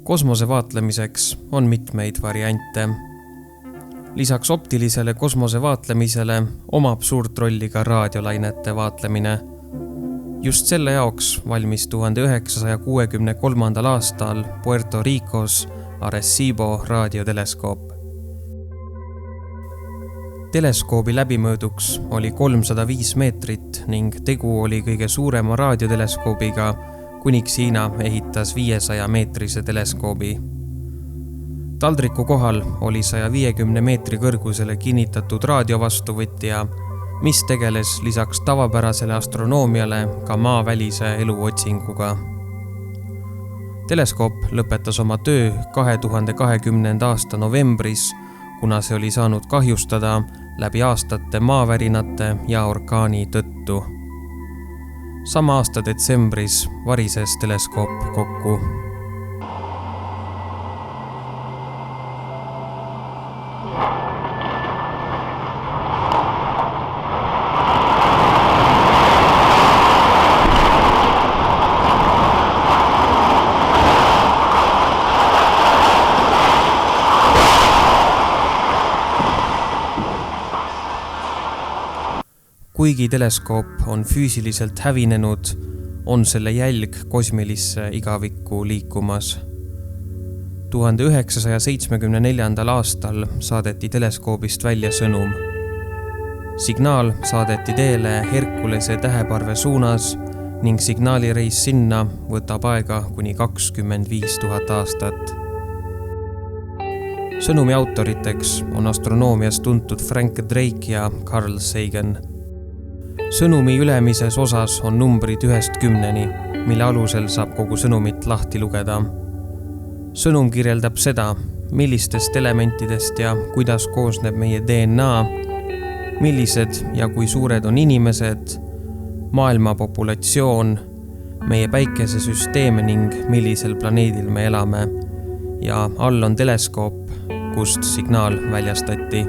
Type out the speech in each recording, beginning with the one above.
Kosmose vaatlemiseks on mitmeid variante. Lisaks optilisele kosmose vaatlemisele omab suurt rolli ka raadiolainete vaatlemine. Just selle jaoks valmis 1963. aastal Puerto Ricos Arecibo raadioteleskoop. Teleskoobi läbimõõduks oli 305 meetrit ning tegu oli kõige suurema raadioteleskoobiga, kuniks Hiina ehitas 500-meetrise teleskoobi. Taldriku kohal oli 150 meetri kõrgusele kinnitatud raadiovastuvõtja, mis tegeles lisaks tavapärasele astronoomiale ka maavälise eluotsinguga. Teleskoop lõpetas oma töö 2020. aasta novembris, kuna see oli saanud kahjustada läbi aastate maavärinate ja orkaani tõttu. Sama aasta detsembris varises teleskoop kokku. Kuigi teleskoop on füüsiliselt hävinenud, on selle jälg kosmilisse igavikku liikumas. 1974. aastal saadeti teleskoobist välja sõnum. Signaal saadeti teele Herkulese täheparve suunas ning signaalireis sinna võtab aega kuni 25 000 aastat. Sõnumi autoriteks on astronoomias tuntud Frank Drake ja Carl Sagan. Sõnumi ülemises osas on numbrid 1–10, mille alusel saab kogu sõnumit lahti lugeda. Sõnum kirjeldab seda, millistest elementidest ja kuidas koosneb meie DNA, millised ja kui suured on inimesed, maailma populatsioon, meie päikesesüsteem ning millisel planeedil me elame ja all on teleskoop, kust signaal väljastati.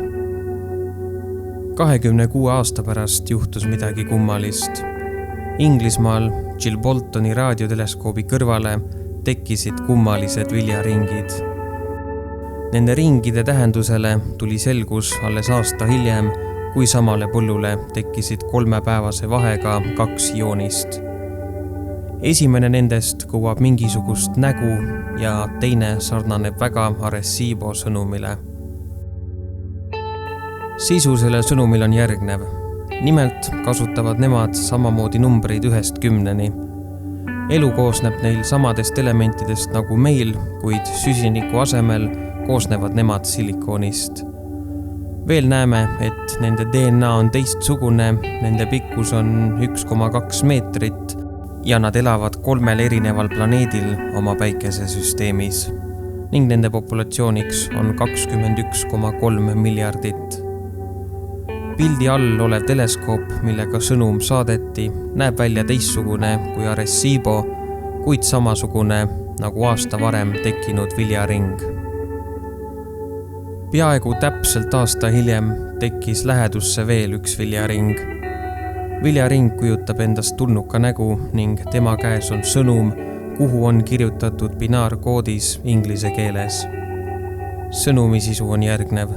26 aasta pärast juhtus midagi kummalist. Inglismaal Jill Boltoni raadioteleskoobi kõrvale tekkisid kummalised viljaringid. Nende ringide tähendusele tuli selgus alles aasta hiljem, kui samale põllule tekkisid 3-päevase vahega 2 joonist. Esimene nendest kuvab mingisugust nägu ja teine sarnaneb väga Arecibo sõnumile. Sisu selle sõnumil on järgnev. Nimelt kasutavad nemad samamoodi numbreid 1–10. Elu koosneb neil samadest elementidest nagu meil, kuid süsiniku asemel koosnevad nemad silikoonist. Veel näeme, et nende DNA on teistsugune, nende pikkus on 1,2 meetrit ja nad elavad 3 erineval planeedil oma päikesesüsteemis ning nende populatsiooniks on 21,3 miljardit. Pildi all olev teleskoop, millega sõnum saadeti, näeb välja teistsugune kui Arecibo, kuid samasugune nagu aasta varem tekkinud viljaring. Peaaegu täpselt aasta hiljem tekkis lähedusse veel üks viljaring. Viljaring kujutab endast tulnuka nägu ning tema käes on sõnum, kuhu on kirjutatud binaarkoodis inglise keeles. Sõnumi sisu on järgnev.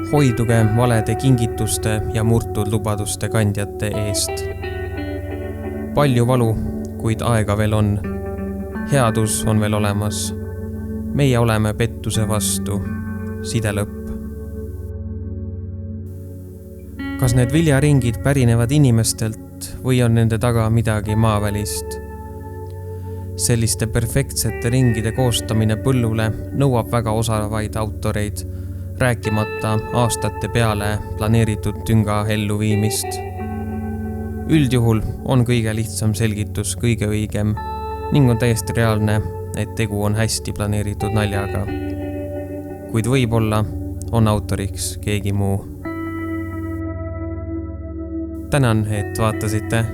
Hoiduge valede kingituste ja murtud lubaduste kandjate eest. Palju valu, kuid aega veel on. Headus on veel olemas. Meie oleme pettuse vastu. Side lõpp. Kas need viljaringid pärinevad inimestelt või on nende taga midagi maavälist? Selliste perfektsete ringide koostamine põllule nõuab väga osavaid autoreid, rääkimata aastate peale planeeritud tünga elluviimist. Üldjuhul on kõige lihtsam selgitus kõige õigem ning on täiesti reaalne, et tegu on hästi planeeritud naljaga. Kuid võib-olla on autoriks keegi muu. Tänan, et vaatasite.